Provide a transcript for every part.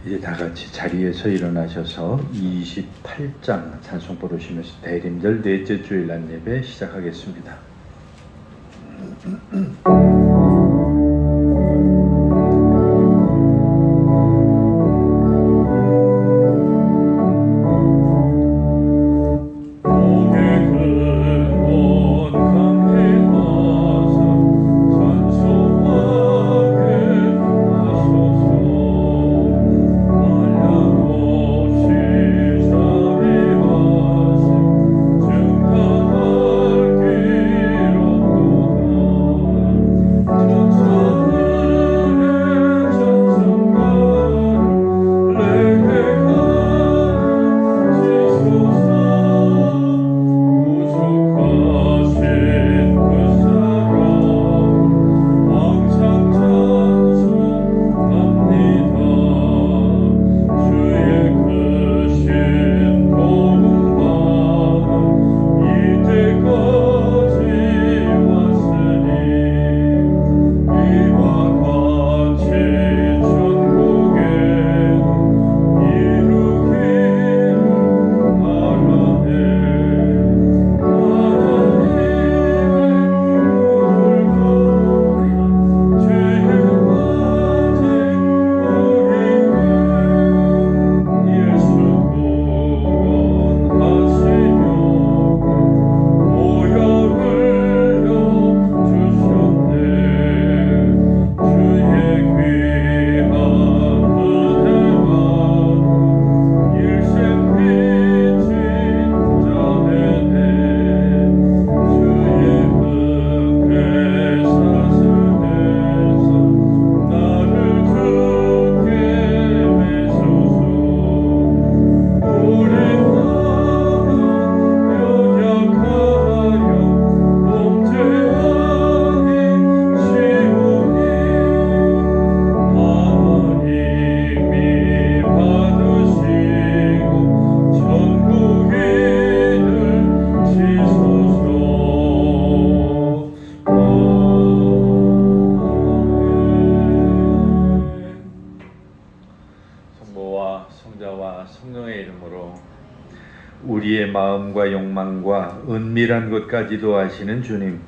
이제 다 같이 자리에서 일어나셔서 28장 찬송 부르시면서 대림절 넷째 주일 날 예배 시작하겠습니다. 우리의 마음과 욕망과 은밀한 것까지도 아시는 주님,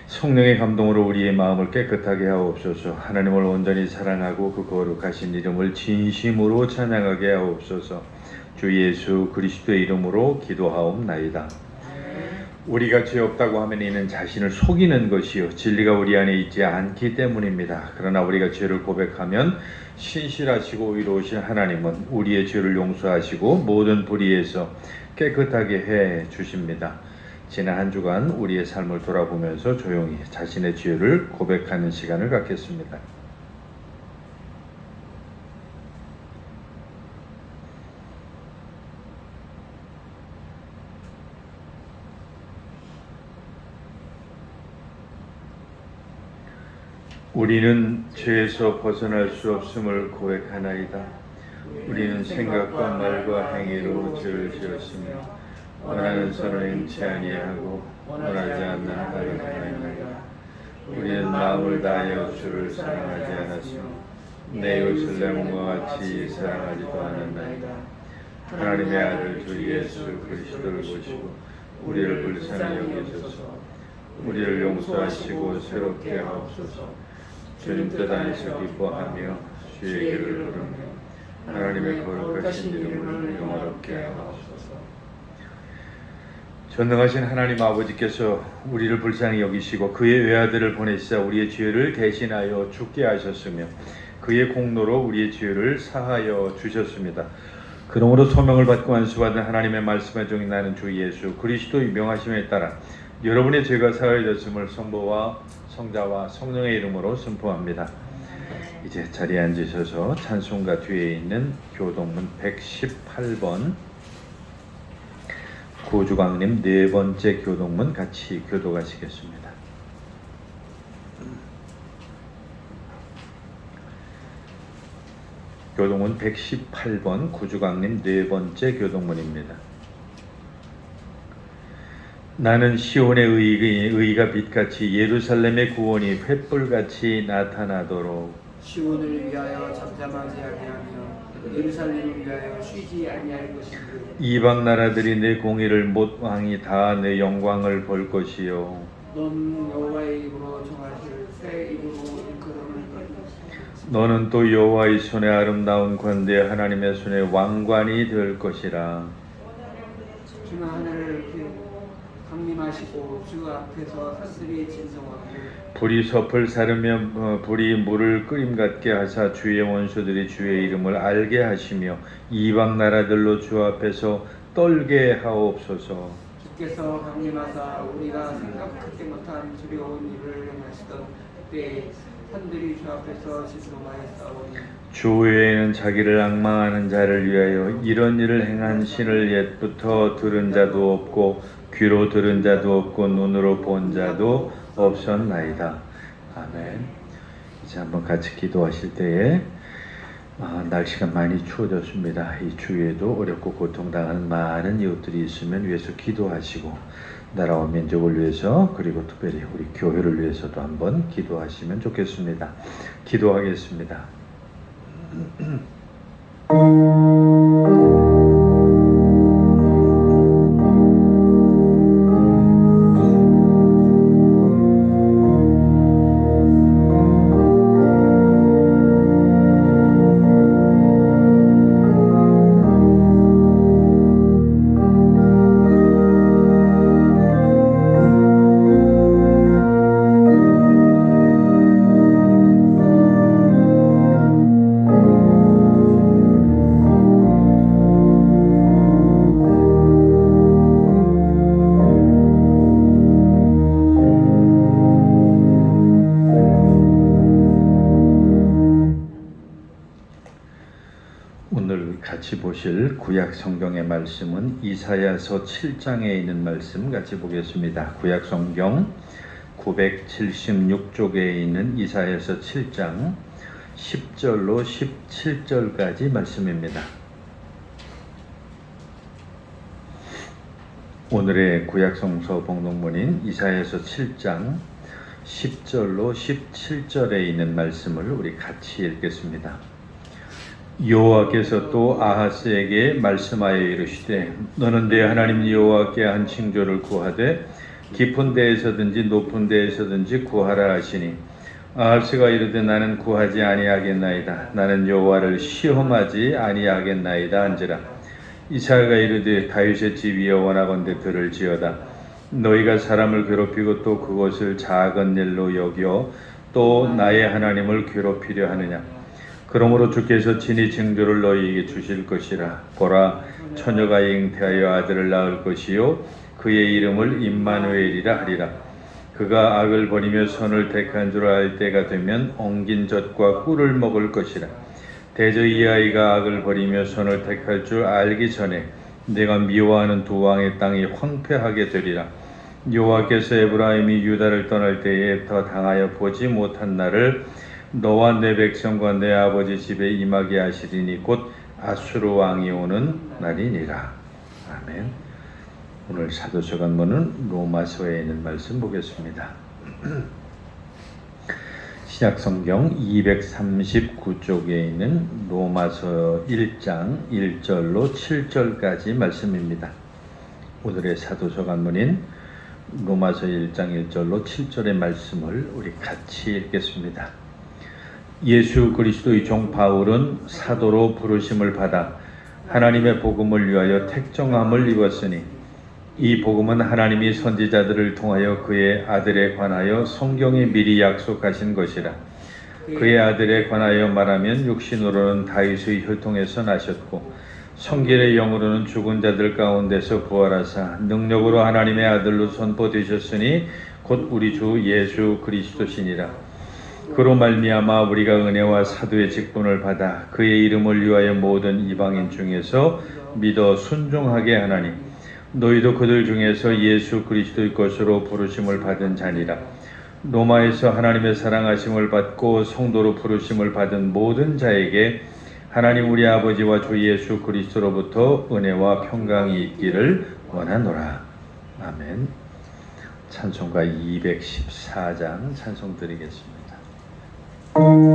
성령의 감동으로 우리의 마음을 깨끗하게 하옵소서. 하나님을 온전히 사랑하고 그 거룩하신 이름을 진심으로 찬양하게 하옵소서. 주 예수 그리스도의 이름으로 기도하옵나이다. 우리가 죄 없다고 하면 이는 자신을 속이는 것이요 진리가 우리 안에 있지 않기 때문입니다. 그러나 우리가 죄를 고백하면 신실하시고 의로우신 하나님은 우리의 죄를 용서하시고 모든 불의에서 깨끗하게 해 주십니다. 지난 한 주간 우리의 삶을 돌아보면서 조용히 자신의 죄를 고백하는 시간을 갖겠습니다. 우리는 죄에서 벗어날 수 없음을 고백하나이다. 우리는 생각과 말과 행위로 죄를 지었으며 원하는 선을 행치 아니하고 원하지 않는 바를 행하나이다. 우리는 마음을 다하여 주를 사랑하지 않았으며 내 이웃을 내 몸과 같이 사랑하지도 않았나이다. 하나님의 아들 주 예수 그리스도를 보시고 우리를 불쌍히 여기소서. 우리를 용서하시고 새롭게 하옵소서. 주님 뜻 안에서 기뻐하며 주의 길을 걸으며 하나님의 거룩하신 이름을 영화롭게 하옵소서. 전능하신 하나님 아버지께서 우리를 불쌍히 여기시고 그의 외아들을 보내시사 우리의 죄를 대신하여 죽게 하셨으며 그의 공로로 우리의 죄를 사하여 주셨습니다. 그러므로 소명을 받고 안수받은 하나님의 말씀의 종이 나는 주 예수 그리스도의 명하심에 따라 여러분의 죄가 사하여졌음을 성부와 성자와 성령의 이름으로 선포합니다. 이제 자리에 앉으셔서 찬송가 뒤에 있는 교동문 118번 구주광님 네 번째 교동문 같이 교독하시겠습니다. 교동문 118번 구주광님 네 번째 교동문입니다. 나는 시온의 의가 빛같이 예루살렘의 구원이 횃불같이 나타나도록 시온을 위하여 잠잠하지 아니하며 예루살렘을 위하여 쉬지 아니할 것인데 이방 나라들이 내 공의를 못 왕이 다 내 영광을 볼 것이요 넌 여호와의 입으로 정하실 새 입으로 일컬음을 받으시고 너는 또 여호와의 손에 아름다운 관대 하나님의 손에 왕관이 될 것이라. 주는 하늘을 강림하시고 주 앞에서 산들이 진성하고 불이 섭을 사르며 불이 물을 끓임 같게 하사 주의 원수들이 주의 이름을 알게 하시며 이방 나라들로 주 앞에서 떨게 하옵소서. 주께서 강림하사 우리가 생각하지 못한 두려운 일을 행하시던 때에 산들이 주 앞에서 진동하였사오니 주 외에는 자기를 앙망하는 자를 위하여 이런 일을 행한 신을 옛부터 들은 자도 없고 귀로 들은 자도 없고 눈으로 본 자도 없었나이다. 아멘. 이제 한번 같이 기도하실 때에 날씨가 많이 추워졌습니다. 이 추위에도 어렵고 고통당하는 많은 이웃들이 있으면 위해서 기도하시고 나라와 민족을 위해서 그리고 특별히 우리 교회를 위해서도 한번 기도하시면 좋겠습니다. 기도하겠습니다. 오늘 같이 보실 구약 성경의 말씀은 이사야서 7장에 있는 말씀 같이 보겠습니다. 구약 성경 976쪽에 있는 이사야서 7장 10절로 17절까지 말씀입니다. 오늘의 구약 성서 봉독문인 이사야서 7장 10절로 17절에 있는 말씀을 우리 같이 읽겠습니다. 여호와께서 또 아하스에게 말씀하여 이르시되 너는 내 하나님 여호와께 한 징조를 구하되 깊은 데에서든지 높은 데에서든지 구하라 하시니 아하스가 이르되 나는 구하지 아니하겠나이다. 나는 여호와를 시험하지 아니하겠나이다 한지라. 이사야가 이르되 다윗의 집 위에 원하건대 들을지어다. 너희가 사람을 괴롭히고 또 그것을 작은 일로 여겨 또 나의 하나님을 괴롭히려 하느냐. 그러므로 주께서 친히 징조를 너희에게 주실 것이라. 보라, 처녀가 잉태하여 아들을 낳을 것이요 그의 이름을 임마누엘이라 하리라. 그가 악을 버리며 선을 택한 줄 알 때가 되면 엉긴 젖과 꿀을 먹을 것이라. 대저 이 아이가 악을 버리며 선을 택할 줄 알기 전에 내가 미워하는 두 왕의 땅이 황폐하게 되리라. 여호와께서 에브라임이 유다를 떠날 때에 더 당하여 보지 못한 날을 너와 내 백성과 내 아버지 집에 임하게 하시리니 곧 아수르 왕이 오는 날이니라. 아멘. 오늘 사도서 간문은 로마서에 있는 말씀 보겠습니다. 신약성경 239쪽에 있는 로마서 1장 1절로 7절까지 말씀입니다. 오늘의 사도서 간문인 로마서 1장 1절로 7절의 말씀을 우리 같이 읽겠습니다. 예수 그리스도의 종 바울은 사도로 부르심을 받아 하나님의 복음을 위하여 택정함을 입었으니 이 복음은 하나님이 선지자들을 통하여 그의 아들에 관하여 성경에 미리 약속하신 것이라. 그의 아들에 관하여 말하면 육신으로는 다윗의 혈통에서 나셨고 성결의 영으로는 죽은 자들 가운데서 부활하사 능력으로 하나님의 아들로 선포되셨으니 곧 우리 주 예수 그리스도시니라. 그로 말미암아 우리가 은혜와 사도의 직분을 받아 그의 이름을 위하여 모든 이방인 중에서 믿어 순종하게 하나니 너희도 그들 중에서 예수 그리스도의 것으로 부르심을 받은 자니라. 로마에서 하나님의 사랑하심을 받고 성도로 부르심을 받은 모든 자에게 하나님 우리 아버지와 주 예수 그리스도로부터 은혜와 평강이 있기를 원하노라. 아멘. 찬송가 214장 찬송 드리겠습니다. 나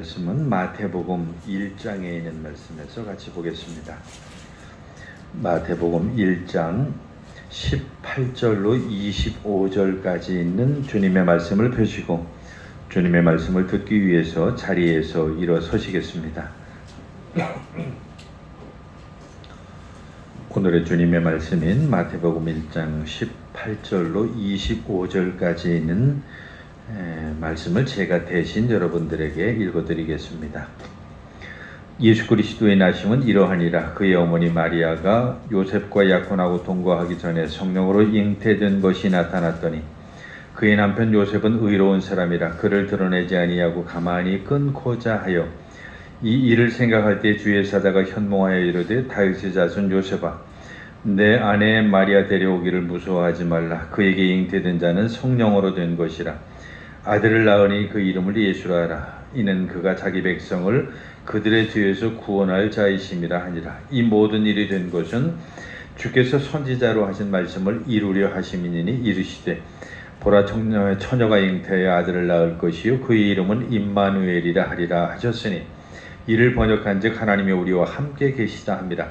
말씀은 마태복음 1장에 있는 말씀에서 같이 보겠습니다. 마태복음 1장 18절로 25절까지 있는 주님의 말씀을 펴시고 주님의 말씀을 듣기 위해서 자리에서 일어서시겠습니다. 오늘의 주님의 말씀인 마태복음 1장 18절로 25절까지 있는 말씀을 제가 대신 여러분들에게 읽어드리겠습니다. 예수 그리스도의 나심은 이러하니라. 그의 어머니 마리아가 요셉과 약혼하고 동거하기 전에 성령으로 잉태된 것이 나타났더니 그의 남편 요셉은 의로운 사람이라 그를 드러내지 아니하고 가만히 끊고자 하여 이 일을 생각할 때 주의 사자가 현몽하여 이르되 다윗의 자손 요셉아 내 아내 마리아 데려오기를 무서워하지 말라. 그에게 잉태된 자는 성령으로 된 것이라. 아들을 낳으니 그 이름을 예수라 하라. 이는 그가 자기 백성을 그들의 죄에서 구원할 자이심이라 하니라. 이 모든 일이 된 것은 주께서 선지자로 하신 말씀을 이루려 하심이니 이르시되 보라 처녀가 잉태하여 아들을 낳을 것이요 그의 이름은 임마누엘이라 하리라 하셨으니 이를 번역한즉 하나님이 우리와 함께 계시다 합니다.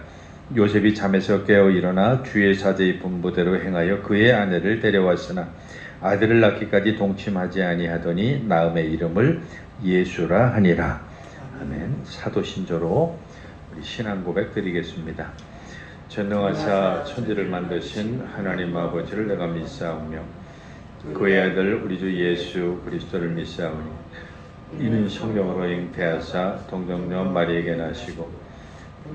요셉이 잠에서 깨어 일어나 주의 사제의 분부대로 행하여 그의 아내를 데려왔으나 아들을 낳기까지 동침하지 아니하더니 낳음의 이름을 예수라 하니라. 아멘. 사도신조로 우리 신앙 고백 드리겠습니다. 전능하사 천지를 만드신 하나님 아버지를 내가 믿사오며 그의 아들 우리 주 예수 그리스도를 믿사오니 이는 성령으로 잉태하사 동정녀 마리에게 나시고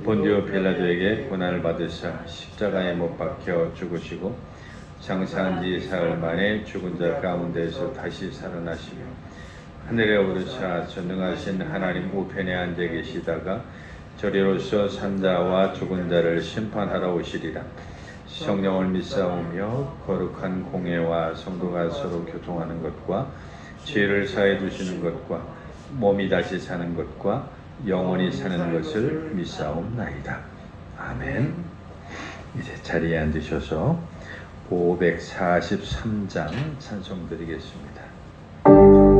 본디오 빌라도에게 고난을 받으사 십자가에 못 박혀 죽으시고 장사한 지 사흘 만에 죽은 자 가운데서 다시 살아나시며 하늘에 오르사 전능하신 하나님 우편에 앉아 계시다가 저리로서 산자와 죽은 자를 심판하러 오시리라. 성령을 믿사오며 거룩한 공예와 성도가 서로 교통하는 것과 죄를 사해 주시는 것과 몸이 다시 사는 것과 영원히 사는 것을 믿사옵나이다. 아멘. 이제 자리에 앉으셔서 543장 찬송 드리겠습니다. Oh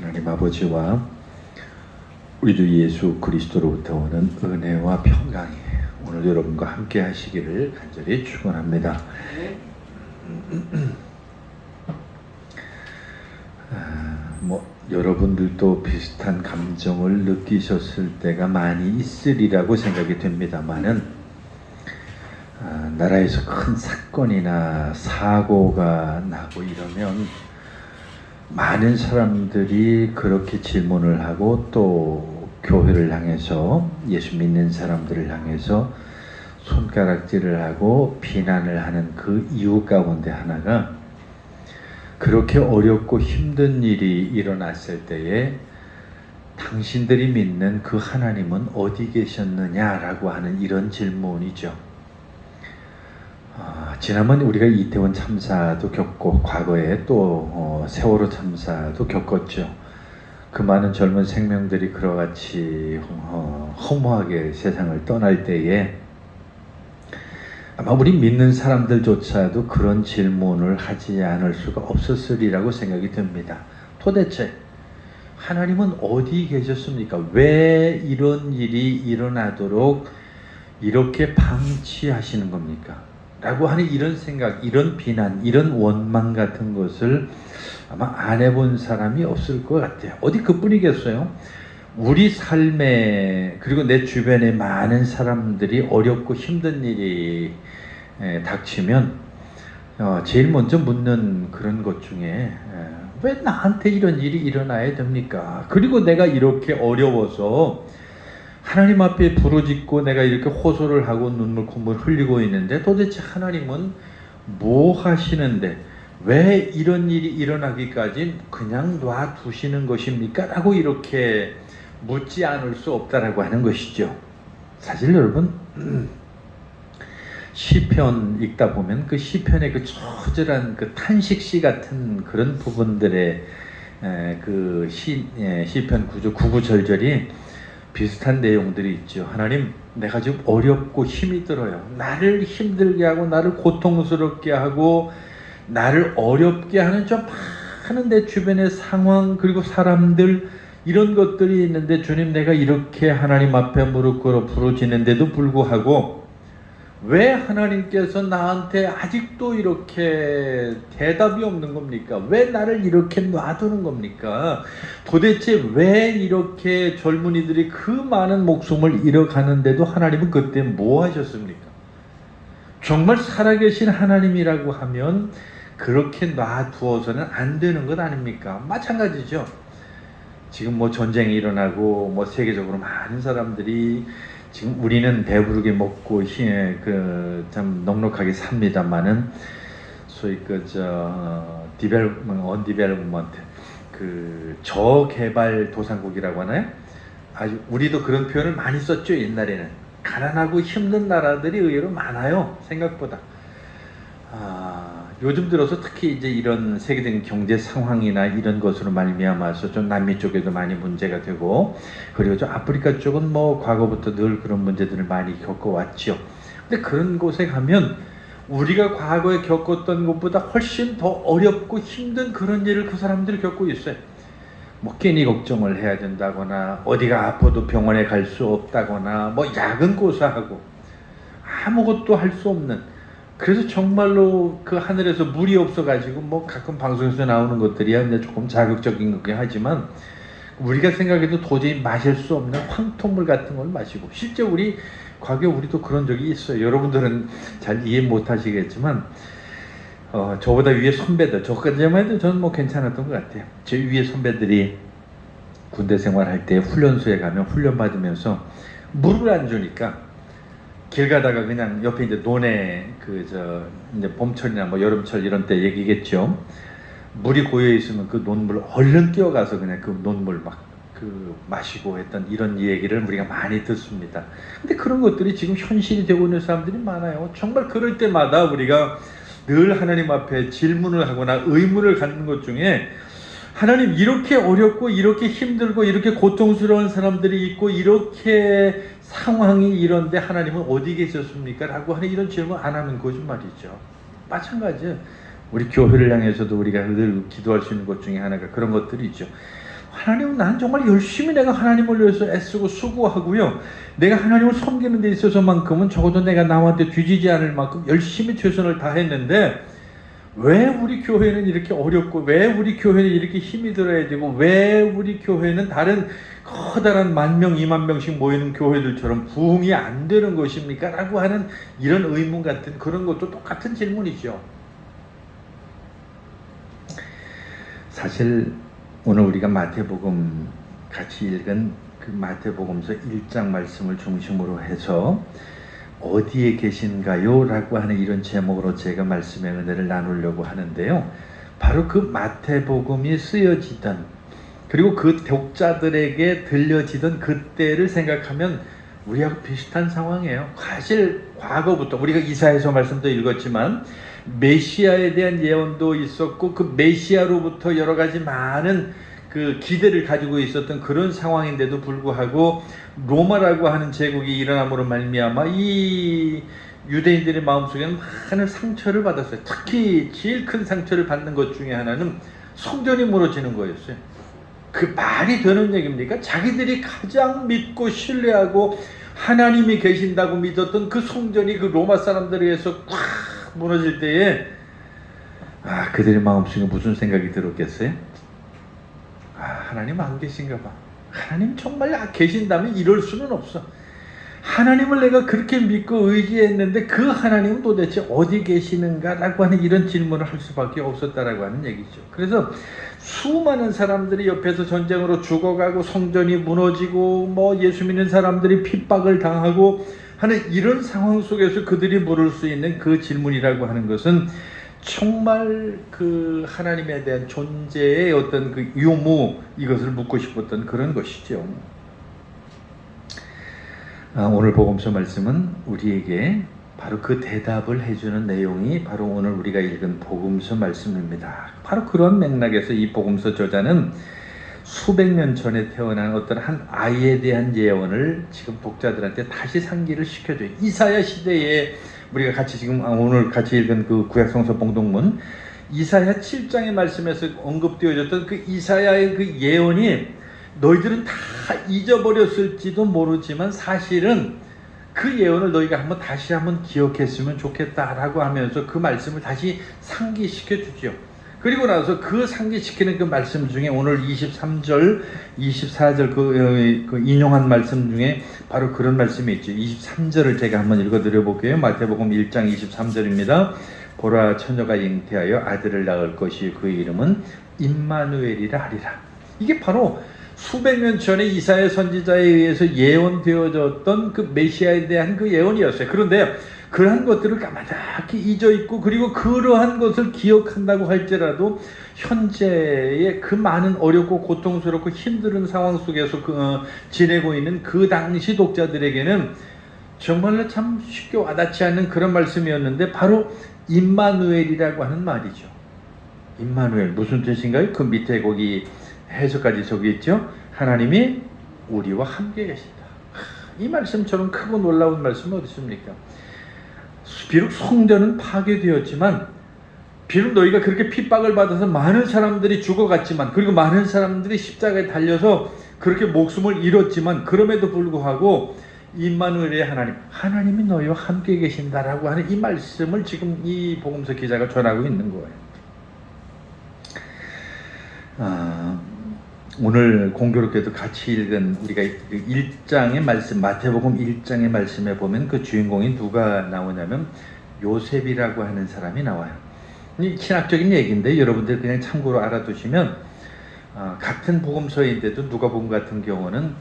하나님 아버지와 우리 주 예수 그리스도로부터 오는 은혜와 평강이 오늘 여러분과 함께 하시기를 간절히 축원합니다. 네. 여러분들도 비슷한 감정을 느끼셨을 때가 많이 있으리라고 생각이 됩니다만은 나라에서 큰 사건이나 사고가 나고 이러면 많은 사람들이 그렇게 질문을 하고 또 교회를 향해서 예수 믿는 사람들을 향해서 손가락질을 하고 비난을 하는 그 이유 가운데 하나가 그렇게 어렵고 힘든 일이 일어났을 때에 당신들이 믿는 그 하나님은 어디 계셨느냐라고 하는 이런 질문이죠. 지난번 우리가 이태원 참사도 겪고 과거에 또 세월호 참사도 겪었죠. 그 많은 젊은 생명들이 그와 같이 허무하게 세상을 떠날 때에 아마 우리 믿는 사람들조차도 그런 질문을 하지 않을 수가 없었으리라고 생각이 듭니다. 도대체 하나님은 어디 계셨습니까? 왜 이런 일이 일어나도록 이렇게 방치하시는 겁니까? 라고 하는 이런 생각, 이런 비난, 이런 원망 같은 것을 아마 안 해본 사람이 없을 것 같아요. 어디 그뿐이겠어요? 우리 삶에 그리고 내 주변에 많은 사람들이 어렵고 힘든 일이 닥치면 제일 먼저 묻는 그런 것 중에 왜 나한테 이런 일이 일어나야 됩니까? 그리고 내가 이렇게 어려워서 하나님 앞에 부르짖고 내가 이렇게 호소를 하고 눈물 콧물 흘리고 있는데 도대체 하나님은 뭐 하시는데 왜 이런 일이 일어나기까지 그냥 놔두시는 것입니까? 라고 이렇게 묻지 않을 수 없다라고 하는 것이죠. 사실 여러분 시편 읽다 보면 그 시편의 그 처절한 그 탄식시 같은 그런 부분들의 그 시편 9조 9구절절이 비슷한 내용들이 있죠. 하나님, 내가 지금 어렵고 힘이 들어요. 나를 힘들게 하고 나를 고통스럽게 하고 나를 어렵게 하는 좀 많은 내 주변의 상황 그리고 사람들 이런 것들이 있는데 주님, 내가 이렇게 하나님 앞에 무릎 꿇어 부르짖는데도 불구하고 왜 하나님께서 나한테 아직도 이렇게 대답이 없는 겁니까? 왜 나를 이렇게 놔두는 겁니까? 도대체 왜 이렇게 젊은이들이 그 많은 목숨을 잃어가는데도 하나님은 그때 뭐 하셨습니까? 정말 살아계신 하나님이라고 하면 그렇게 놔두어서는 안 되는 것 아닙니까? 마찬가지죠. 지금 뭐 전쟁이 일어나고 뭐 세계적으로 많은 사람들이 지금 우리는 배부르게 먹고 참 넉넉하게 삽니다만은 소위 언디벨롭먼트 그 저개발 도상국이라고 하나요? 아주 우리도 그런 표현을 많이 썼죠. 옛날에는 가난하고 힘든 나라들이 의외로 많아요. 생각보다. 요즘 들어서 특히 이제 이런 세계적인 경제 상황이나 이런 것으로 말미암아서 좀 남미 쪽에도 많이 문제가 되고 그리고 좀 아프리카 쪽은 뭐 과거부터 늘 그런 문제들을 많이 겪어왔죠. 근데 그런 곳에 가면 우리가 과거에 겪었던 것보다 훨씬 더 어렵고 힘든 그런 일을 그 사람들이 겪고 있어요. 뭐 괜히 걱정을 해야 된다거나 어디가 아파도 병원에 갈 수 없다거나 뭐 약은 고사하고 아무것도 할 수 없는 그래서 정말로 그 하늘에서 물이 없어가지고 뭐 가끔 방송에서 나오는 것들이야 근데 조금 자극적인 거긴 하지만 우리가 생각해도 도저히 마실 수 없는 황토물 같은 걸 마시고 실제 우리 과거에 우리도 그런 적이 있어요. 여러분들은 잘 이해 못 하시겠지만 저보다 위에 선배들 저까지만 해도 저는 뭐 괜찮았던 것 같아요. 제 위에 선배들이 군대 생활할 때 훈련소에 가면 훈련 받으면서 물을 안 주니까 길 가다가 그냥 옆에 이제 논에 이제 봄철이나 뭐 여름철 이런 때 얘기겠죠. 물이 고여 있으면 그 논물을 얼른 뛰어가서 그냥 그 논물 막 마시고 했던 이런 얘기를 우리가 많이 듣습니다. 근데 그런 것들이 지금 현실이 되고 있는 사람들이 많아요. 정말 그럴 때마다 우리가 늘 하나님 앞에 질문을 하거나 의문을 갖는 것 중에 하나님 이렇게 어렵고 이렇게 힘들고 이렇게 고통스러운 사람들이 있고 이렇게 상황이 이런데 하나님은 어디 계셨습니까? 라고 하는 이런 질문 안 하는 거짓말이죠. 마찬가지예요. 우리 교회를 향해서도 우리가 늘 기도할 수 있는 것 중에 하나가 그런 것들이 있죠. 하나님은 나는 정말 열심히 내가 하나님을 위해서 애쓰고 수고하고요. 내가 하나님을 섬기는 데 있어서만큼은 적어도 내가 남한테 뒤지지 않을 만큼 열심히 최선을 다했는데 왜 우리 교회는 이렇게 어렵고 왜 우리 교회는 이렇게 힘이 들어야 되고 왜 우리 교회는 다른 커다란 10,000명, 20,000명씩 모이는 교회들처럼 부흥이 안 되는 것입니까? 라고 하는 이런 의문 같은 그런 것도 똑같은 질문이죠. 사실 오늘 우리가 마태복음 같이 읽은 그 마태복음서 1장 말씀을 중심으로 해서 어디에 계신가요? 라고 하는 이런 제목으로 제가 말씀의 은혜를 나누려고 하는데요. 바로 그 마태복음이 쓰여지던 그리고 그 독자들에게 들려지던 그때를 생각하면 우리하고 비슷한 상황이에요. 사실 과거부터 우리가 이사야서 말씀도 읽었지만 메시아에 대한 예언도 있었고 그 메시아로부터 여러 가지 많은 그 기대를 가지고 있었던 그런 상황인데도 불구하고 로마라고 하는 제국이 일어남으로 말미암아 이 유대인들의 마음속에는 많은 상처를 받았어요. 특히 제일 큰 상처를 받는 것 중에 하나는 성전이 무너지는 거였어요. 그 말이 되는 얘기입니까? 자기들이 가장 믿고 신뢰하고 하나님이 계신다고 믿었던 그 성전이 그 로마 사람들에 의해서 꽉 무너질 때에 그들의 마음속에 무슨 생각이 들었겠어요? 하나님 안 계신가 봐. 하나님 정말 계신다면 이럴 수는 없어. 하나님을 내가 그렇게 믿고 의지했는데 그 하나님은 도대체 어디 계시는가? 라고 하는 이런 질문을 할 수밖에 없었다라고 하는 얘기죠. 그래서 수많은 사람들이 옆에서 전쟁으로 죽어가고 성전이 무너지고 뭐 예수 믿는 사람들이 핍박을 당하고 하는 이런 상황 속에서 그들이 물을 수 있는 그 질문이라고 하는 것은 정말 그 하나님에 대한 존재의 어떤 그 유무 이것을 묻고 싶었던 그런 것이죠. 오늘 복음서 말씀은 우리에게 바로 그 대답을 해주는 내용이 바로 오늘 우리가 읽은 복음서 말씀입니다. 바로 그런 맥락에서 이 복음서 저자는 수백 년 전에 태어난 어떤 한 아이에 대한 예언을 지금 독자들한테 다시 상기를 시켜줘요. 이사야 시대에 우리가 같이 지금 오늘 같이 읽은 그 구약성서 봉독문 이사야 7장의 말씀에서 언급되어졌던 그 이사야의 그 예언이 너희들은 다 잊어버렸을지도 모르지만 사실은 그 예언을 너희가 다시 한번 기억했으면 좋겠다라고 하면서 그 말씀을 다시 상기시켜 주죠. 그리고 나서 그 상기시키는 그 말씀 중에 오늘 23절, 24절 그 인용한 말씀 중에 바로 그런 말씀이 있죠. 23절을 제가 한번 읽어드려 볼게요. 마태복음 1장 23절입니다. 보라 처녀가 잉태하여 아들을 낳을 것이 그 이름은 임마누엘이라 하리라. 이게 바로 수백 년 전에 이사야 선지자에 의해서 예언되어졌던 그 메시아에 대한 그 예언이었어요. 그런데 그러한 것들을 까마득히 잊어 있고 그리고 그러한 것을 기억한다고 할지라도 현재의 그 많은 어렵고 고통스럽고 힘든 상황 속에서 지내고 있는 그 당시 독자들에게는 정말로 참 쉽게 와닿지 않는 그런 말씀이었는데 바로 임마누엘이라고 하는 말이죠. 임마누엘 무슨 뜻인가요? 그 밑에 거기 해석까지 적혀 있죠. 하나님이 우리와 함께 계신다. 이 말씀처럼 크고 놀라운 말씀은 어디 있습니까? 비록 성전은 파괴되었지만 비록 너희가 그렇게 핍박을 받아서 많은 사람들이 죽어갔지만 그리고 많은 사람들이 십자가에 달려서 그렇게 목숨을 잃었지만 그럼에도 불구하고 임마누엘의 하나님이 너희와 함께 계신다라고 하는 이 말씀을 지금 이 복음서 기자가 전하고 있는 거예요. 오늘 공교롭게도 같이 읽은 우리가 1장의 말씀 마태복음 1장의 말씀에 보면 그 주인공이 누가 나오냐면 요셉이라고 하는 사람이 나와요. 이 신학적인 얘기인데 여러분들 그냥 참고로 알아두시면 같은 복음서인데도 누가복음 같은 경우는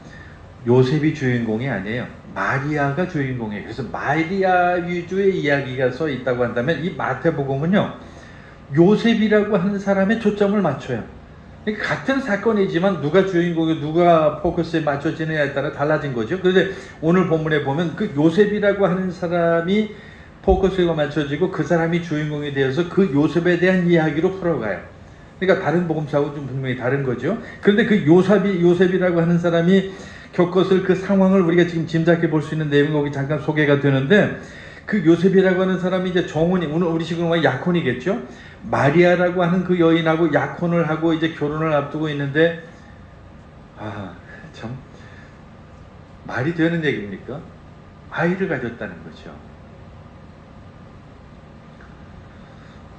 요셉이 주인공이 아니에요. 마리아가 주인공이에요. 그래서 마리아 위주의 이야기가 써 있다고 한다면 이 마태복음은요 요셉이라고 하는 사람의 초점을 맞춰요. 같은 사건이지만 누가 주인공이고 누가 포커스에 맞춰지느냐에 따라 달라진 거죠. 그런데 오늘 본문에 보면 그 요셉이라고 하는 사람이 포커스가 맞춰지고 그 사람이 주인공이 되어서 그 요셉에 대한 이야기로 풀어가요. 그러니까 다른 복음서하고 좀 분명히 다른 거죠. 그런데 그 요셉이라고 하는 사람이 겪었을 그 상황을 우리가 지금 짐작해 볼 수 있는 내용이 거기 잠깐 소개가 되는데 그 요셉이라고 하는 사람이 이제 정혼이 오늘 우리 식으로 약혼이겠죠. 마리아라고 하는 그 여인하고 약혼을 하고 이제 결혼을 앞두고 있는데 참 말이 되는 얘기입니까? 아이를 가졌다는 거죠.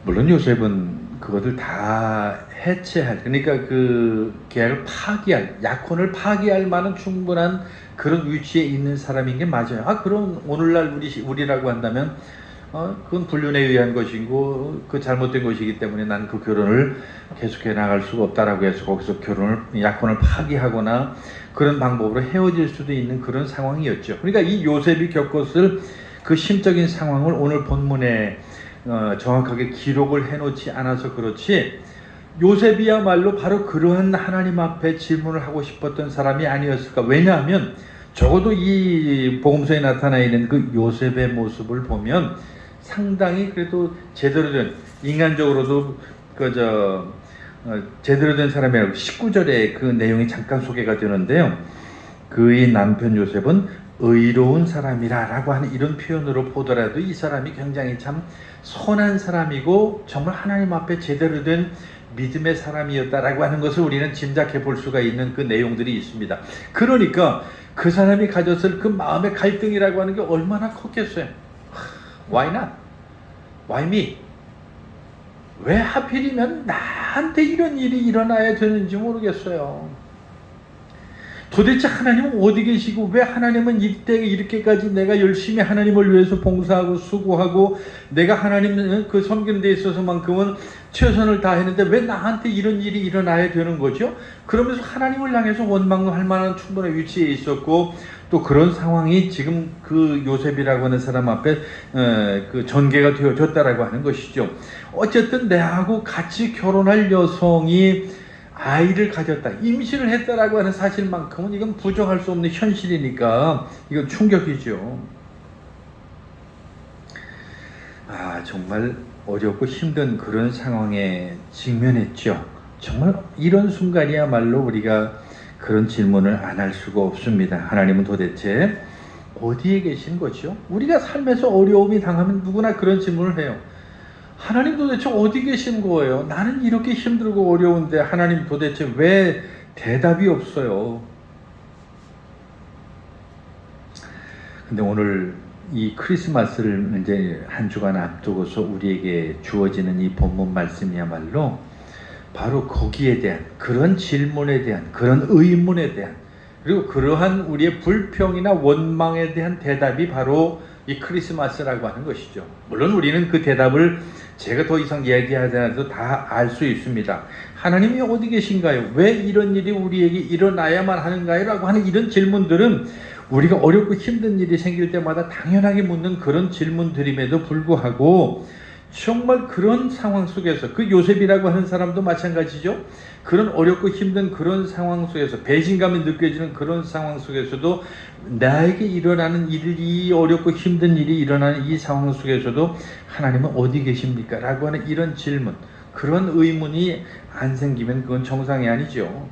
물론 요셉은 그것을 다 해체할, 그러니까 그 계약을 파기할, 약혼을 파기할 만한 충분한 그런 위치에 있는 사람인 게 맞아요. 그럼 오늘날 우리라고 한다면 그건 불륜에 의한 것이고 그 잘못된 것이기 때문에 난 그 결혼을 계속해 나갈 수가 없다라고 해서 거기서 약혼을 파기하거나 그런 방법으로 헤어질 수도 있는 그런 상황이었죠. 그러니까 이 요셉이 겪었을 그 심적인 상황을 오늘 본문에 정확하게 기록을 해놓지 않아서 그렇지, 요셉이야말로 바로 그러한 하나님 앞에 질문을 하고 싶었던 사람이 아니었을까. 왜냐하면 적어도 이 복음서에 나타나 있는 그 요셉의 모습을 보면 상당히 그래도 제대로 된, 인간적으로도 제대로 된 사람이라고 19절에 그 내용이 잠깐 소개가 되는데요. 그의 남편 요셉은 의로운 사람이라 라고 하는 이런 표현으로 보더라도 이 사람이 굉장히 참 선한 사람이고 정말 하나님 앞에 제대로 된 믿음의 사람이었다라고 하는 것을 우리는 짐작해 볼 수가 있는 그 내용들이 있습니다. 그러니까 그 사람이 가졌을 그 마음의 갈등이라고 하는 게 얼마나 컸겠어요. Why not? Why me? 왜 하필이면 나한테 이런 일이 일어나야 되는지 모르겠어요. 도대체 하나님은 어디 계시고 왜 하나님은 이때 이렇게까지 내가 열심히 하나님을 위해서 봉사하고 수고하고 내가 하나님 그 섬기는 데 있어서만큼은 최선을 다했는데 왜 나한테 이런 일이 일어나야 되는 거죠? 그러면서 하나님을 향해서 원망할 만한 충분한 위치에 있었고, 또 그런 상황이 지금 그 요셉이라고 하는 사람 앞에 그 전개가 되어졌다라고 하는 것이죠. 어쨌든 내하고 같이 결혼할 여성이 아이를 가졌다, 임신을 했다라고 하는 사실만큼은 이건 부정할 수 없는 현실이니까 이건 충격이죠. 정말 어렵고 힘든 그런 상황에 직면했죠. 정말 이런 순간이야말로 우리가 그런 질문을 안 할 수가 없습니다. 하나님은 도대체 어디에 계신 거죠? 우리가 삶에서 어려움이 당하면 누구나 그런 질문을 해요. 하나님 도대체 어디 계신 거예요? 나는 이렇게 힘들고 어려운데 하나님 도대체 왜 대답이 없어요? 근데 오늘 이 크리스마스를 이제 한 주간 앞두고서 우리에게 주어지는 이 본문 말씀이야말로 바로 거기에 대한 그런 질문에 대한 그런 의문에 대한, 그리고 그러한 우리의 불평이나 원망에 대한 대답이 바로 이 크리스마스라고 하는 것이죠. 물론 우리는 그 대답을 제가 더 이상 얘기하지 않아도 다 알 수 있습니다. 하나님이 어디 계신가요? 왜 이런 일이 우리에게 일어나야만 하는가요? 라고 하는 이런 질문들은 우리가 어렵고 힘든 일이 생길 때마다 당연하게 묻는 그런 질문들임에도 불구하고 정말 그런 상황 속에서 그 요셉이라고 하는 사람도 마찬가지죠. 그런 어렵고 힘든 그런 상황 속에서 배신감이 느껴지는 그런 상황 속에서도 나에게 일어나는 일이 어렵고 힘든 일이 일어나는 이 상황 속에서도 하나님은 어디 계십니까? 라고 하는 이런 질문, 그런 의문이 안 생기면 그건 정상이 아니죠.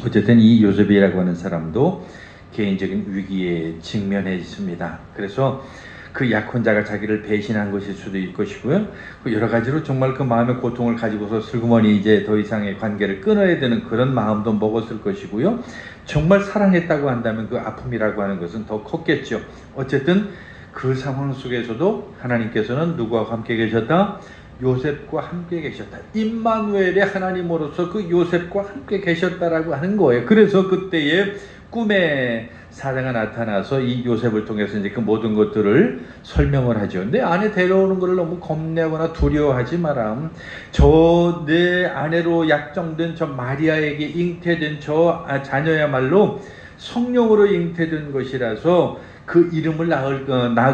어쨌든 이 요셉이라고 하는 사람도 개인적인 위기에 직면해 있습니다. 그래서 그 약혼자가 자기를 배신한 것일 수도 있을 것이고요. 여러 가지로 정말 그 마음의 고통을 가지고서 슬그머니 이제 더 이상의 관계를 끊어야 되는 그런 마음도 먹었을 것이고요. 정말 사랑했다고 한다면 그 아픔이라고 하는 것은 더 컸겠죠. 어쨌든 그 상황 속에서도 하나님께서는 누구와 함께 계셨다? 요셉과 함께 계셨다. 임마누엘의 하나님으로서 그 요셉과 함께 계셨다라고 하는 거예요. 그래서 그때의 꿈에 사자가 나타나서 이 요셉을 통해서 이제 그 모든 것들을 설명을 하죠. 내 아내 데려오는 것을 너무 겁내거나 두려워하지 마라. 저 내 아내로 약정된 저 마리아에게 잉태된 저 자녀야말로 성령으로 잉태된 것이라서 그 이름을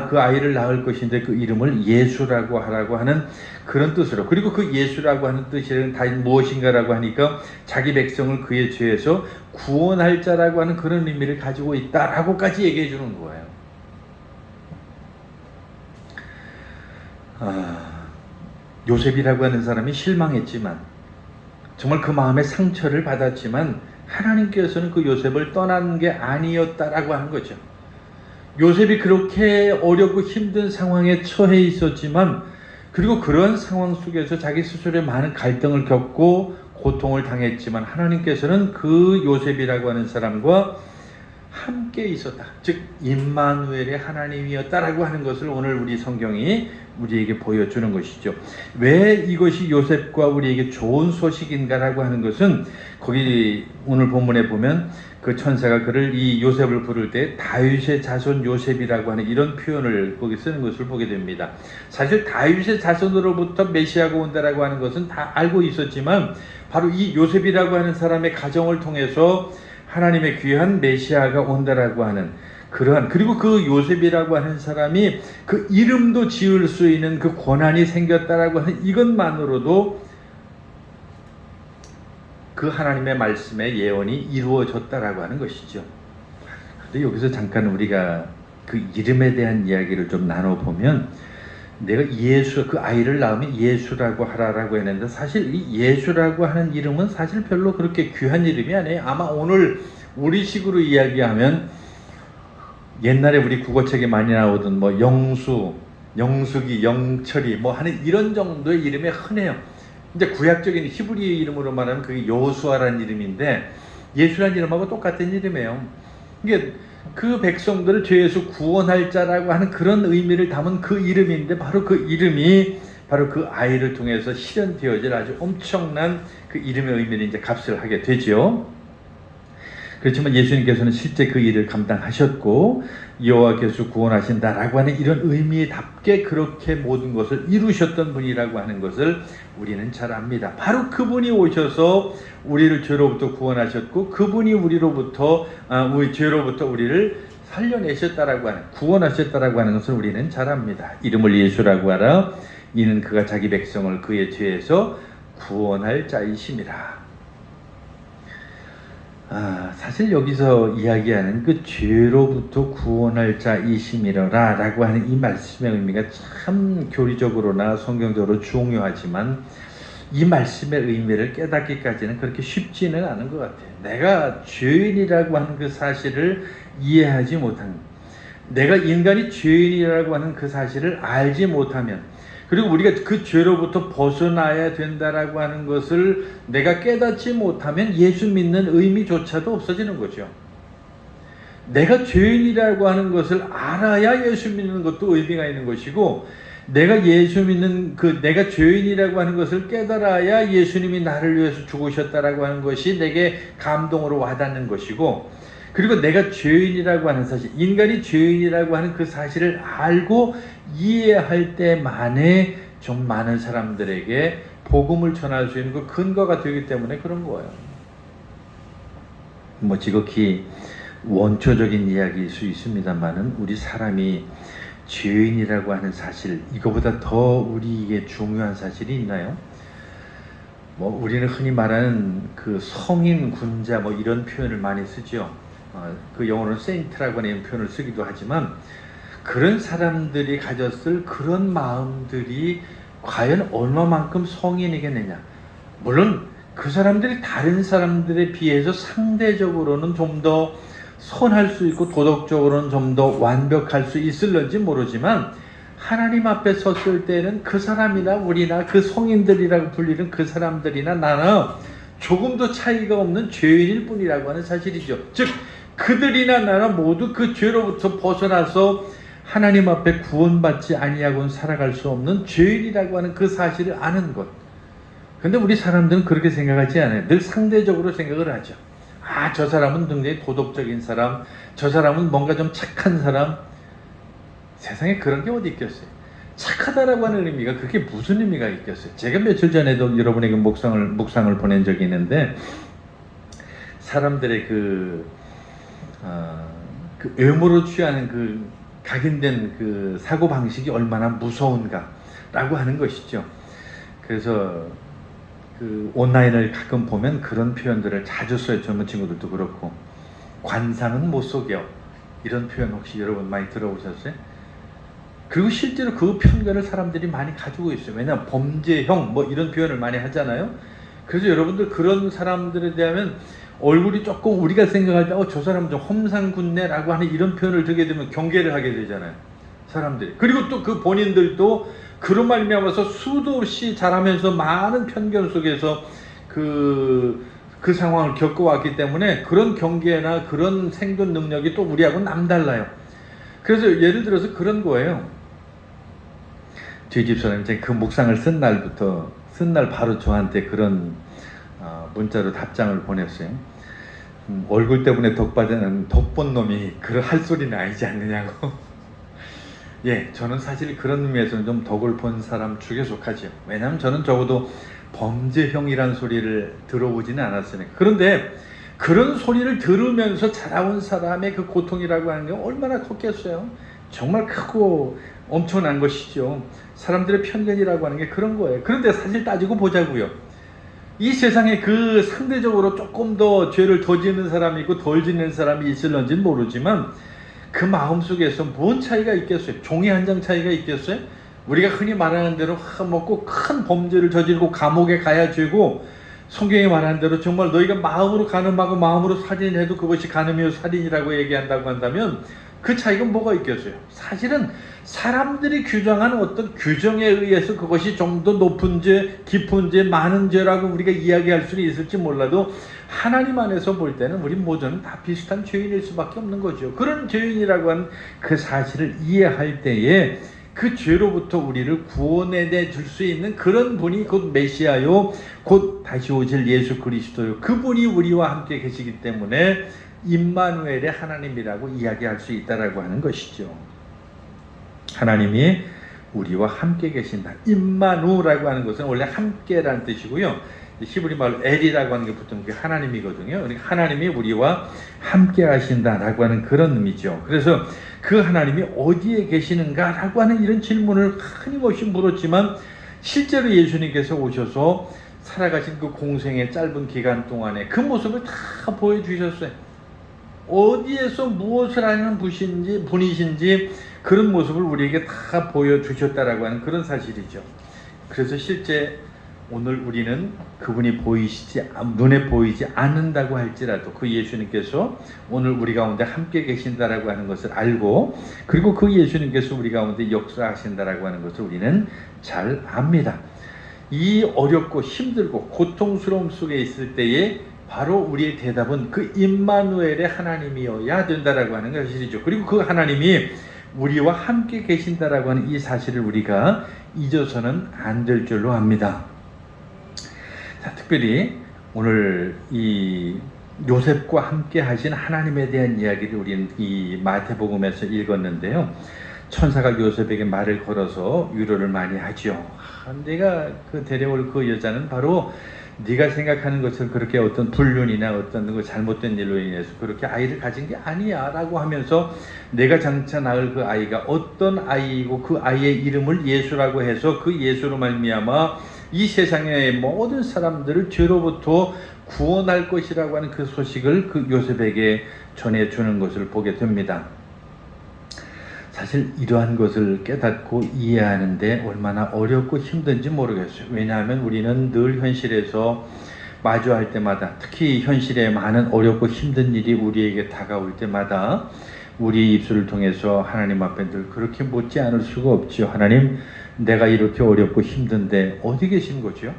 그 아이를 낳을 것인데 그 이름을 예수라고 하라고 하는 그런 뜻으로, 그리고 그 예수라고 하는 뜻이 다 무엇인가라고 하니까 자기 백성을 그의 죄에서 구원할 자라고 하는 그런 의미를 가지고 있다라고까지 얘기해 주는 거예요. 요셉이라고 하는 사람이 실망했지만, 정말 그 마음의 상처를 받았지만 하나님께서는 그 요셉을 떠난 게 아니었다라고 하는 거죠. 요셉이 그렇게 어렵고 힘든 상황에 처해 있었지만, 그리고 그런 상황 속에서 자기 스스로의 많은 갈등을 겪고 고통을 당했지만 하나님께서는 그 요셉이라고 하는 사람과 함께 있었다. 즉 임마누엘의 하나님이었다라고 하는 것을 오늘 우리 성경이 우리에게 보여주는 것이죠. 왜 이것이 요셉과 우리에게 좋은 소식인가라고 하는 것은 거기 오늘 본문에 보면 그 천사가 그를 이 요셉을 부를 때 다윗의 자손 요셉이라고 하는 이런 표현을 거기 쓰는 것을 보게 됩니다. 사실 다윗의 자손으로부터 메시아가 온다라고 하는 것은 다 알고 있었지만 바로 이 요셉이라고 하는 사람의 가정을 통해서 하나님의 귀한 메시아가 온다라고 하는 그러한, 그리고 그 요셉이라고 하는 사람이 그 이름도 지을 수 있는 그 권한이 생겼다라고 하는 이것만으로도 그 하나님의 말씀의 예언이 이루어졌다라고 하는 것이죠. 근데 여기서 잠깐 우리가 그 이름에 대한 이야기를 좀 나눠보면, 내가 예수, 그 아이를 낳으면 예수라고 하라라고 했는데 사실 이 예수라고 하는 이름은 사실 별로 그렇게 귀한 이름이 아니에요. 아마 오늘 우리식으로 이야기하면 옛날에 우리 국어책에 많이 나오던 뭐 영수, 영숙이, 영철이 뭐 하는 이런 정도의 이름이 흔해요. 이제 구약적인 히브리 이름으로 말하면 그게 여호수아라는 이름인데 예수라는 이름하고 똑같은 이름이에요. 이게 그 백성들을 죄에서 구원할 자라고 하는 그런 의미를 담은 그 이름인데 바로 그 이름이 바로 그 아이를 통해서 실현되어질 아주 엄청난 그 이름의 의미를 이제 값을 하게 되죠. 그렇지만 예수님께서는 실제 그 일을 감당하셨고 여호와께서 구원하신다라고 하는 이런 의미답게 그렇게 모든 것을 이루셨던 분이라고 하는 것을 우리는 잘 압니다. 바로 그분이 오셔서 우리를 죄로부터 구원하셨고 그분이 우리로부터 우리 죄로부터 우리를 살려내셨다라고 하는, 구원하셨다라고 하는 것을 우리는 잘 압니다. 이름을 예수라고 하라. 이는 그가 자기 백성을 그의 죄에서 구원할 자이심이라. 사실 여기서 이야기하는 그 죄로부터 구원할 자이심이라 라고 하는 이 말씀의 의미가 참 교리적으로나 성경적으로 중요하지만 이 말씀의 의미를 깨닫기까지는 그렇게 쉽지는 않은 것 같아요. 내가 죄인이라고 하는 그 사실을 이해하지 못하는, 내가 인간이 죄인이라고 하는 그 사실을 알지 못하면, 그리고 우리가 그 죄로부터 벗어나야 된다라고 하는 것을 내가 깨닫지 못하면 예수 믿는 의미조차도 없어지는 거죠. 내가 죄인이라고 하는 것을 알아야 예수 믿는 것도 의미가 있는 것이고, 내가 예수 믿는 내가 죄인이라고 하는 것을 깨달아야 예수님이 나를 위해서 죽으셨다라고 하는 것이 내게 감동으로 와닿는 것이고, 그리고 내가 죄인이라고 하는 사실, 인간이 죄인이라고 하는 그 사실을 알고 이해할 때만에 좀 많은 사람들에게 복음을 전할 수 있는 그 근거가 되기 때문에 그런 거예요. 뭐 지극히 원초적인 이야기일 수 있습니다만은 우리 사람이 죄인이라고 하는 사실, 이거보다 더 우리에게 중요한 사실이 있나요? 뭐 우리는 흔히 말하는 그 성인 군자 뭐 이런 표현을 많이 쓰죠. 그 영어로는 세인트라고 하는 표현을 쓰기도 하지만 그런 사람들이 가졌을 그런 마음들이 과연 얼마만큼 성인이겠느냐. 물론 그 사람들이 다른 사람들에 비해서 상대적으로는 좀 더 선할 수 있고 도덕적으로는 좀 더 완벽할 수 있을런지 모르지만 하나님 앞에 섰을 때는 그 사람이나 우리나 그 성인들이라고 불리는 그 사람들이나 나는 조금도 차이가 없는 죄인일 뿐이라고 하는 사실이죠. 즉 그들이나 나나 모두 그 죄로부터 벗어나서 하나님 앞에 구원받지 아니하고는 살아갈 수 없는 죄인이라고 하는 그 사실을 아는 것. 근데 우리 사람들은 그렇게 생각하지 않아요. 늘 상대적으로 생각을 하죠. 저 사람은 굉장히 도덕적인 사람, 저 사람은 뭔가 좀 착한 사람. 세상에 그런 게 어디 있겠어요. 착하다라고 하는 의미가 그게 무슨 의미가 있겠어요. 제가 며칠 전에도 여러분에게 묵상을 보낸 적이 있는데 사람들의 그 외모로 취하는 그 각인된 그 사고방식이 얼마나 무서운가라고 하는 것이죠. 그래서 그 온라인을 가끔 보면 그런 표현들을 자주 써요. 젊은 친구들도 그렇고. 관상은 못 속여. 이런 표현 혹시 여러분 많이 들어보셨어요? 그리고 실제로 그 편견을 사람들이 많이 가지고 있어요. 왜냐하면 범죄형 뭐 이런 표현을 많이 하잖아요. 그래서 여러분들 그런 사람들에 대하면 얼굴이 조금 우리가 생각할 때 저 사람은 좀 험상궂네라고 하는 이런 표현을 듣게 되면 경계를 하게 되잖아요. 사람들이. 그리고 또 그 본인들도 그런 말미암아서 수도 없이 자라면서 많은 편견 속에서 그 상황을 겪어왔기 때문에 그런 경계나 그런 생존 능력이 또 우리하고는 남달라요. 그래서 예를 들어서 그런 거예요. 저희 집사람이 그 묵상을 쓴 날 바로 저한테 그런 문자로 답장을 보냈어요. 얼굴 때문에 덕본 놈이 그럴 할 소리는 아니지 않느냐고. 예, 저는 사실 그런 의미에서는 좀 덕을 본 사람 축에 속하죠. 왜냐하면 저는 적어도 범죄형이란 소리를 들어보지는 않았으니까. 그런데 그런 소리를 들으면서 자라온 사람의 그 고통이라고 하는 게 얼마나 컸겠어요. 정말 크고 엄청난 것이죠. 사람들의 편견이라고 하는 게 그런 거예요. 그런데 사실 따지고 보자고요. 이 세상에 그 상대적으로 조금 더 죄를 더 짓는 사람이 있고 덜 짓는 사람이 있을런지는 모르지만 그 마음속에서 뭔 차이가 있겠어요? 종이 한 장 차이가 있겠어요? 우리가 흔히 말하는 대로 꼭 큰 범죄를 저지르고 감옥에 가야 죄고, 성경이 말하는 대로 정말 너희가 마음으로 간음하고 마음으로 살인해도 그것이 간음이요 살인이라고 얘기한다고 한다면 그 차이가 뭐가 있겠어요? 사실은 사람들이 규정한 어떤 규정에 의해서 그것이 좀 더 높은 죄, 깊은 죄, 많은 죄라고 우리가 이야기할 수는 있을지 몰라도 하나님 안에서 볼 때는 우리 모두는 다 비슷한 죄인일 수밖에 없는 거죠. 그런 죄인이라고 하는 그 사실을 이해할 때에 그 죄로부터 우리를 구원해 줄 수 있는 그런 분이 곧 메시아요, 곧 다시 오실 예수 그리스도요. 그분이 우리와 함께 계시기 때문에 임마누엘의 하나님이라고 이야기할 수 있다라고 하는 것이죠. 하나님이 우리와 함께 계신다. 임마누라고 하는 것은 원래 함께라는 뜻이고요. 히브리 말로 엘이라고 하는 게 보통 그게 하나님이거든요. 그러니까 하나님이 우리와 함께 하신다라고 하는 그런 의미죠. 그래서 그 하나님이 어디에 계시는가라고 하는 이런 질문을 끊임없이 물었지만 실제로 예수님께서 오셔서 살아가신 그 공생의 짧은 기간 동안에 그 모습을 다 보여주셨어요. 어디에서 무엇을 하는 분이신지 그런 모습을 우리에게 다 보여주셨다라고 하는 그런 사실이죠. 그래서 실제 오늘 우리는 그분이 눈에 보이지 않는다고 할지라도 그 예수님께서 오늘 우리 가운데 함께 계신다라고 하는 것을 알고, 그리고 그 예수님께서 우리 가운데 역사하신다라고 하는 것을 우리는 잘 압니다. 이 어렵고 힘들고 고통스러움 속에 있을 때에 바로 우리의 대답은 그 임마누엘의 하나님이어야 된다라고 하는 것이죠. 그리고 그 하나님이 우리와 함께 계신다라고 하는 이 사실을 우리가 잊어서는 안 될 줄로 압니다. 자, 특별히 오늘 이 요셉과 함께 하신 하나님에 대한 이야기를 우리는 이 마태복음에서 읽었는데요. 천사가 요셉에게 말을 걸어서 위로를 많이 하죠. 내가 데려올 그 여자는 바로 네가 생각하는 것처럼 그렇게 어떤 불륜이나 어떤 그 잘못된 일로 인해서 그렇게 아이를 가진 게 아니야 라고 하면서 내가 장차 낳을 그 아이가 어떤 아이이고 그 아이의 이름을 예수라고 해서 그 예수로 말미암아 이 세상의 모든 사람들을 죄로부터 구원할 것이라고 하는 그 소식을 그 요셉에게 전해주는 것을 보게 됩니다. 사실 이러한 것을 깨닫고 이해하는데 얼마나 어렵고 힘든지 모르겠어요. 왜냐하면 우리는 늘 현실에서 마주할 때마다, 특히 현실에 많은 어렵고 힘든 일이 우리에게 다가올 때마다 우리 입술을 통해서 하나님 앞에 늘 그렇게 묻지 않을 수가 없죠. 하나님, 내가 이렇게 어렵고 힘든데 어디 계신 거죠?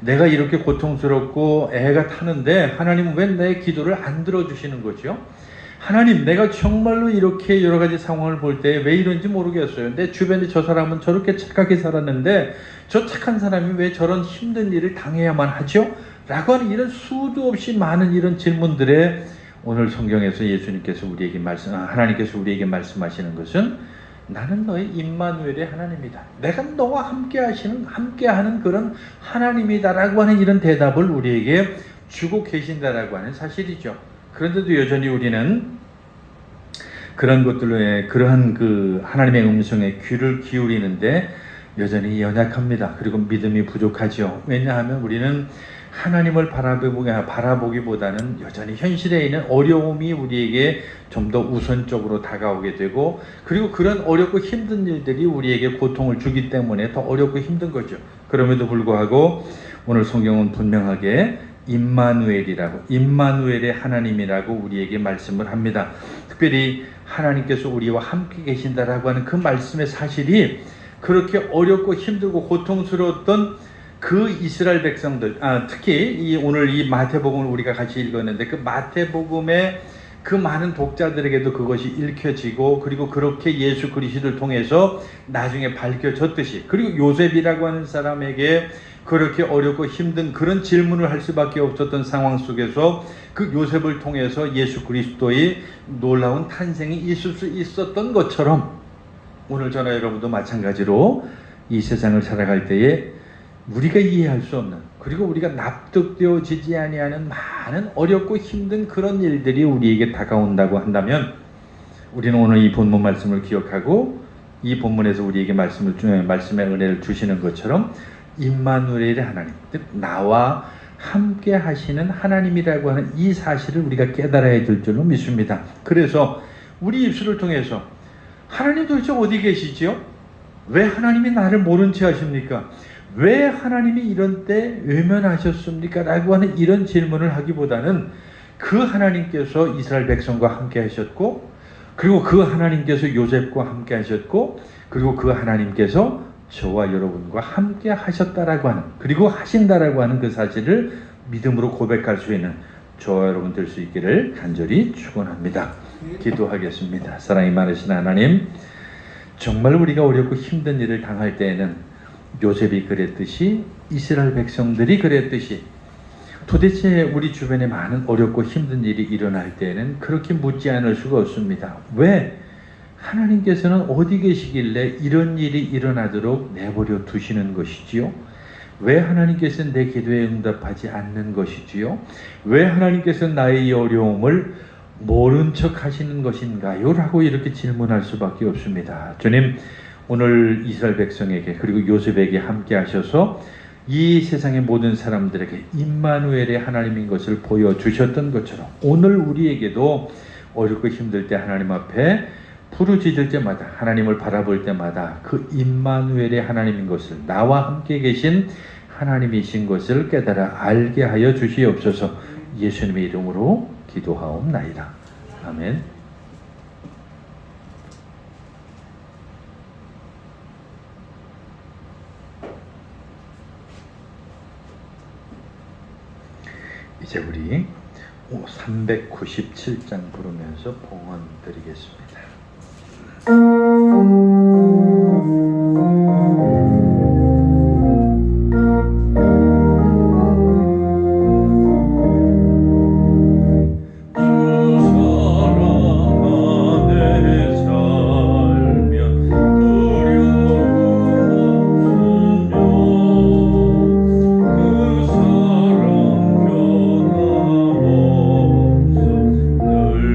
내가 이렇게 고통스럽고 애가 타는데 하나님 왜 내 기도를 안 들어주시는 거죠? 하나님, 내가 정말로 이렇게 여러 가지 상황을 볼 때 왜 이런지 모르겠어요. 내 주변에 저 사람은 저렇게 착하게 살았는데 저 착한 사람이 왜 저런 힘든 일을 당해야만 하죠? 라고 하는 이런 수도 없이 많은 이런 질문들에 오늘 성경에서 예수님께서 하나님께서 우리에게 말씀하시는 것은 나는 너의 임마누엘의 하나님이다. 내가 너와 함께하는 그런 하나님이다라고 하는 이런 대답을 우리에게 주고 계신다라고 하는 사실이죠. 그런데도 여전히 우리는 그런 것들로 그러한 그 하나님의 음성에 귀를 기울이는데 여전히 연약합니다. 그리고 믿음이 부족하죠. 왜냐하면 우리는 하나님을 바라보기보다는 여전히 현실에 있는 어려움이 우리에게 좀 더 우선적으로 다가오게 되고, 그리고 그런 어렵고 힘든 일들이 우리에게 고통을 주기 때문에 더 어렵고 힘든 거죠. 그럼에도 불구하고 오늘 성경은 분명하게 임마누엘의 하나님이라고 우리에게 말씀을 합니다. 특별히 하나님께서 우리와 함께 계신다라고 하는 그 말씀의 사실이 그렇게 어렵고 힘들고 고통스러웠던 그 이스라엘 백성들, 특히 오늘 이 마태복음을 우리가 같이 읽었는데 그 마태복음의 그 많은 독자들에게도 그것이 읽혀지고 그리고 그렇게 예수 그리스도를 통해서 나중에 밝혀졌듯이, 그리고 요셉이라고 하는 사람에게 그렇게 어렵고 힘든 그런 질문을 할 수밖에 없었던 상황 속에서 그 요셉을 통해서 예수 그리스도의 놀라운 탄생이 있을 수 있었던 것처럼 오늘 저나 여러분도 마찬가지로 이 세상을 살아갈 때에 우리가 이해할 수 없는, 그리고 우리가 납득되어지지 아니하는 많은 어렵고 힘든 그런 일들이 우리에게 다가온다고 한다면, 우리는 오늘 이 본문 말씀을 기억하고 이 본문에서 우리에게 말씀의 은혜를 주시는 것처럼 임마누엘의 하나님, 즉 나와 함께 하시는 하나님이라고 하는 이 사실을 우리가 깨달아야 될 줄로 믿습니다. 그래서 우리 입술을 통해서 하나님 도대체 어디 계시지요? 왜 하나님이 나를 모른 채 하십니까? 왜 하나님이 이런 때 외면하셨습니까? 라고 하는 이런 질문을 하기보다는 그 하나님께서 이스라엘 백성과 함께 하셨고, 그리고 그 하나님께서 요셉과 함께 하셨고, 그리고 그 하나님께서 저와 여러분과 함께 하셨다라고 하는, 그리고 하신다라고 하는 그 사실을 믿음으로 고백할 수 있는 저와 여러분 될 수 있기를 간절히 축원합니다. 기도하겠습니다. 사랑이 많으신 하나님, 정말 우리가 어렵고 힘든 일을 당할 때에는 요셉이 그랬듯이 이스라엘 백성들이 그랬듯이 도대체 우리 주변에 많은 어렵고 힘든 일이 일어날 때에는 그렇게 묻지 않을 수가 없습니다. 왜 하나님께서는 어디 계시길래 이런 일이 일어나도록 내버려 두시는 것이지요? 왜 하나님께서는 내 기도에 응답하지 않는 것이지요? 왜 하나님께서는 나의 어려움을 모른 척 하시는 것인가요? 라고 이렇게 질문할 수밖에 없습니다. 주님, 오늘 이스라엘 백성에게 그리고 요셉에게 함께 하셔서 이 세상의 모든 사람들에게 임마누엘의 하나님인 것을 보여주셨던 것처럼 오늘 우리에게도 어렵고 힘들 때 하나님 앞에 부르짖을 때마다, 하나님을 바라볼 때마다 그 임마누엘의 하나님인 것을, 나와 함께 계신 하나님이신 것을 깨달아 알게 하여 주시옵소서. 예수님의 이름으로 기도하옵나이다. 아멘. 이제 우리 397장 부르면서 봉헌 드리겠습니다. 늘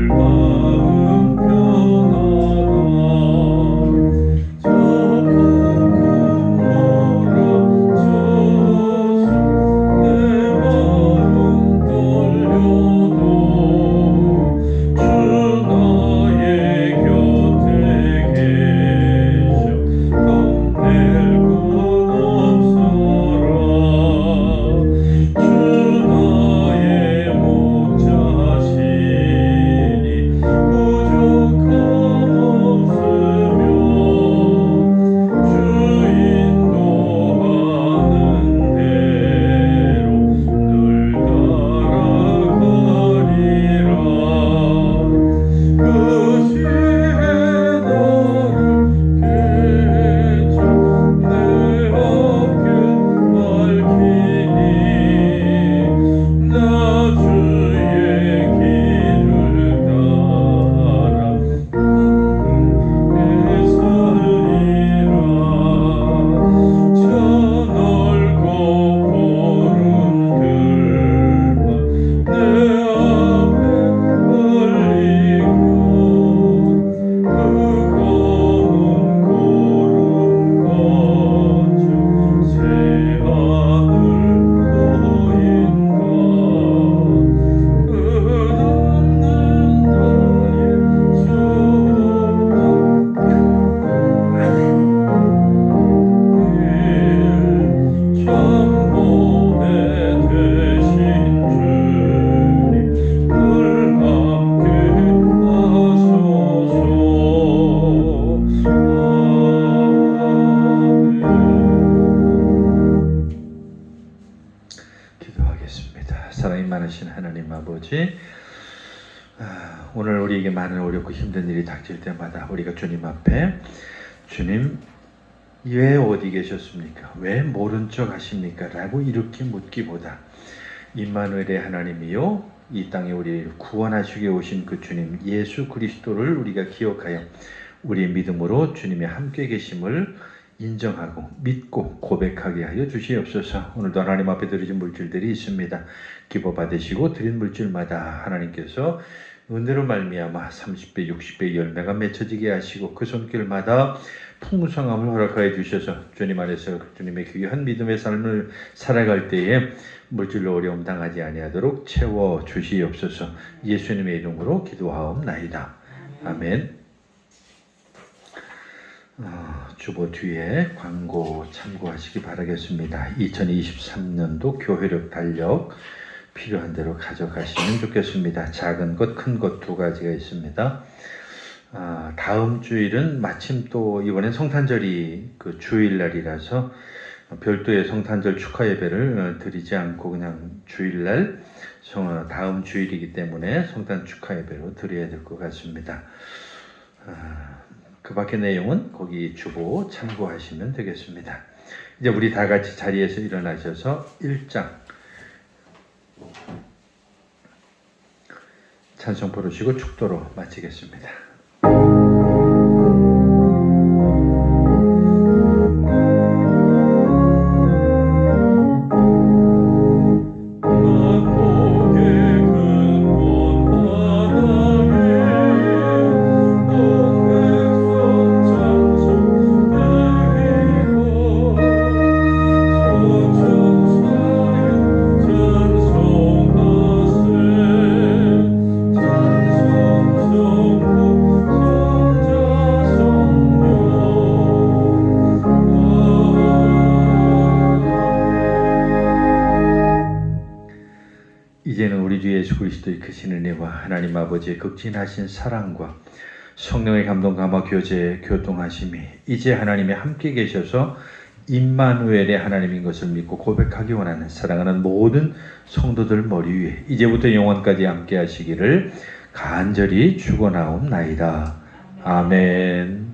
마음 편하다 저 하나님 아버지, 오늘 우리에게 많은 어렵고 힘든 일이 닥칠 때마다 우리가 주님 앞에 주님 왜 어디 계셨습니까? 왜 모른 척 하십니까? 라고 이렇게 묻기보다 임마누엘의 하나님이요 이 땅에 우리를 구원하시게 오신 그 주님 예수 그리스도를 우리가 기억하여 우리의 믿음으로 주님의 함께 계심을 인정하고 믿고 고백하게 하여 주시옵소서. 오늘도 하나님 앞에 드리신 물질들이 있습니다. 기뻐 받으시고 드린 물질마다 하나님께서 은혜로 말미암아 30배 60배 열매가 맺혀지게 하시고 그 손길마다 풍성함을 허락하여 주셔서 주님 안에서 주님의 귀한 믿음의 삶을 살아갈 때에 물질로 어려움 당하지 아니하도록 채워 주시옵소서. 예수님의 이름으로 기도하옵나이다. 아멘. 주보 뒤에 광고 참고하시기 바라겠습니다. 2023년도 교회력 달력 필요한 대로 가져가시면 좋겠습니다. 작은 것, 큰 것 두 가지가 있습니다. 다음 주일은 마침 또 이번엔 성탄절이 그 주일날이라서 별도의 성탄절 축하 예배를 드리지 않고 그냥 주일날 다음 주일이기 때문에 성탄 축하 예배로 드려야 될 것 같습니다. 그 밖의 내용은 거기 주보 참고하시면 되겠습니다. 이제 우리 다 같이 자리에서 일어나셔서 1장 찬송 부르시고 축도로 마치겠습니다. 이제는 우리 주 예수 그리스도의 크신 은혜와 하나님 아버지의 극진하신 사랑과 성령의 감동 감화 교제 교통하심이 이제 하나님이 함께 계셔서 임마누엘의 하나님인 것을 믿고 고백하기 원하는 사랑하는 모든 성도들 머리 위에 이제부터 영원까지 함께 하시기를 간절히 축원하옵나이다. 아멘.